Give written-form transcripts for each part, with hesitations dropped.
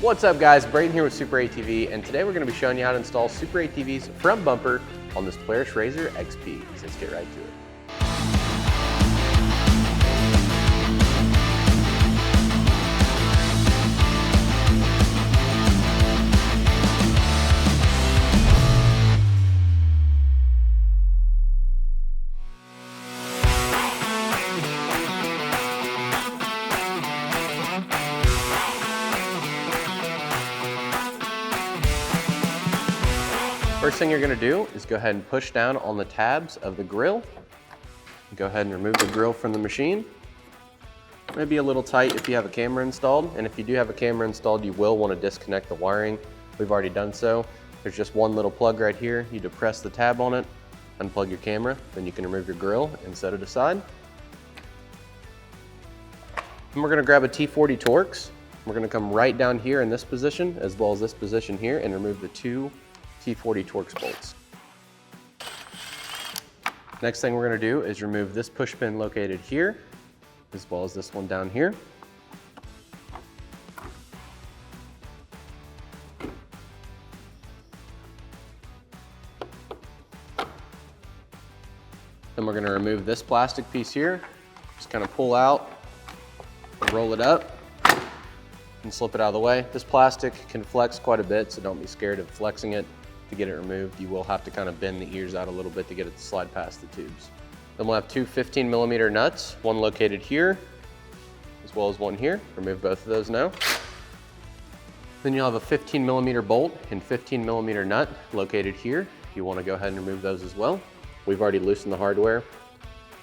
What's up guys, Braden here with SuperATV, and today we're going to be showing you how to install SuperATV's front bumper on this Polaris RZR XP. So let's get right to it. First thing you're going to do is go ahead and push down on the tabs of the grill. Go ahead and remove the grill from the machine. It may be a little tight if you have a camera installed, and if you do have a camera installed, you will want to disconnect the wiring. We've already done so. There's just one little plug right here. You depress the tab on it, unplug your camera, then you can remove your grill and set it aside. And we're going to grab a T40 Torx. We're going to come right down here in this position, as well as this position here, and remove the two T40 Torx bolts. Next thing we're going to do is remove this push pin located here, as well as this one down here. Then we're going to remove this plastic piece here, just kind of pull out, roll it up, and slip it out of the way. This plastic can flex quite a bit, so don't be scared of flexing it. To get it removed, you will have to kind of bend the ears out a little bit to get it to slide past the tubes. Then we'll have two 15mm nuts, one located here, as well as one here. Remove both of those now. Then you'll have a 15mm bolt and 15mm nut located here. You want to go ahead and remove those as well. We've already loosened the hardware,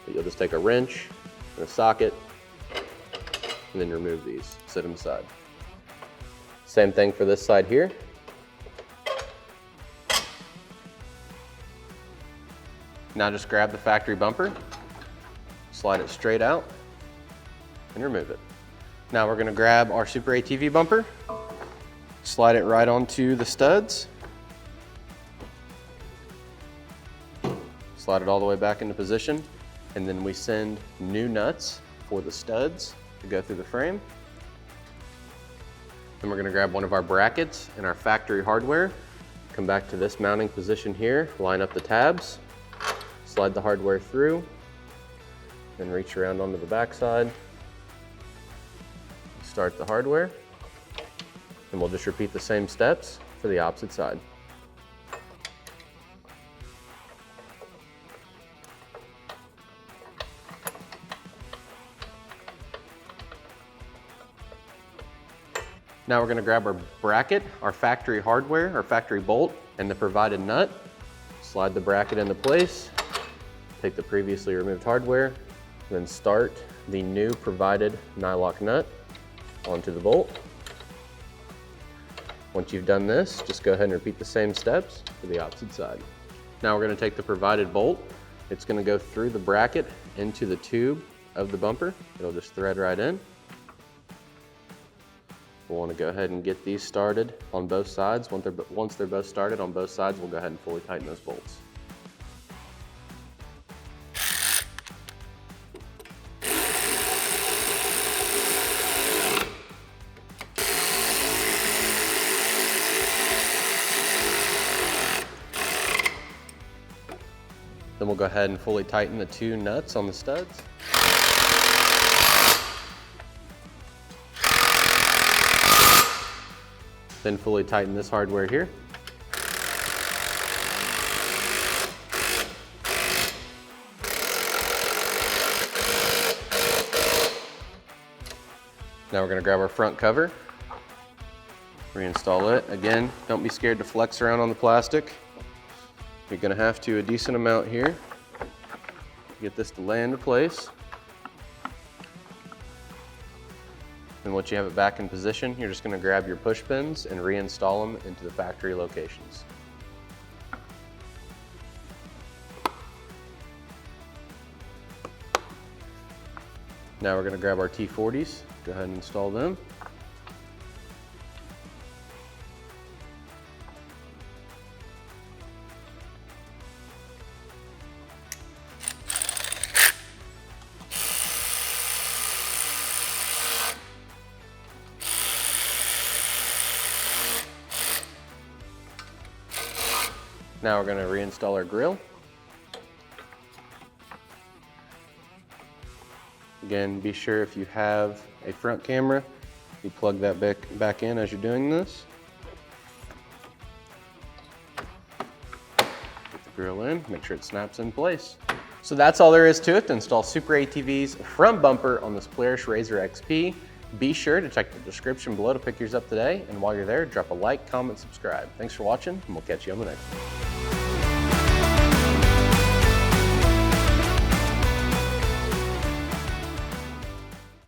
but you'll just take a wrench and a socket, and then remove these, set them aside. Same thing for this side here. Now just grab the factory bumper, slide it straight out, and remove it. Now we're going to grab our SuperATV bumper, slide it right onto the studs, slide it all the way back into position, and then we send new nuts for the studs to go through the frame. Then we're going to grab one of our brackets and our factory hardware, come back to this mounting position here, line up the tabs, slide the hardware through, then reach around onto the back side, start the hardware, and we'll just repeat the same steps for the opposite side. Now we're going to grab our bracket, our factory hardware, our factory bolt, and the provided nut, slide the bracket into place, take the previously removed hardware, then start the new provided nylock nut onto the bolt. Once you've done this, just go ahead and repeat the same steps for the opposite side. Now we're going to take the provided bolt. It's going to go through the bracket into the tube of the bumper. It'll just thread right in. We'll want to go ahead and get these started on both sides. Once they're both started on both sides, we'll go ahead and fully tighten those bolts. Then we'll go ahead and fully tighten the two nuts on the studs. Then fully tighten this hardware here. Now we're going to grab our front cover, reinstall it. Again, don't be scared to flex around on the plastic. You're going to have to a decent amount here to get this to lay into place. And once you have it back in position, you're just going to grab your push pins and reinstall them into the factory locations. Now we're going to grab our T40s, go ahead and install them. Now we're going to reinstall our grill. Again, be sure if you have a front camera, you plug that back in as you're doing this. Get the grill in, make sure it snaps in place. So that's all there is to it to install SuperATV's front bumper on this Polaris RZR XP. Be sure to check the description below to pick yours up today. And while you're there, drop a like, comment, subscribe. Thanks for watching, and we'll catch you on the next one.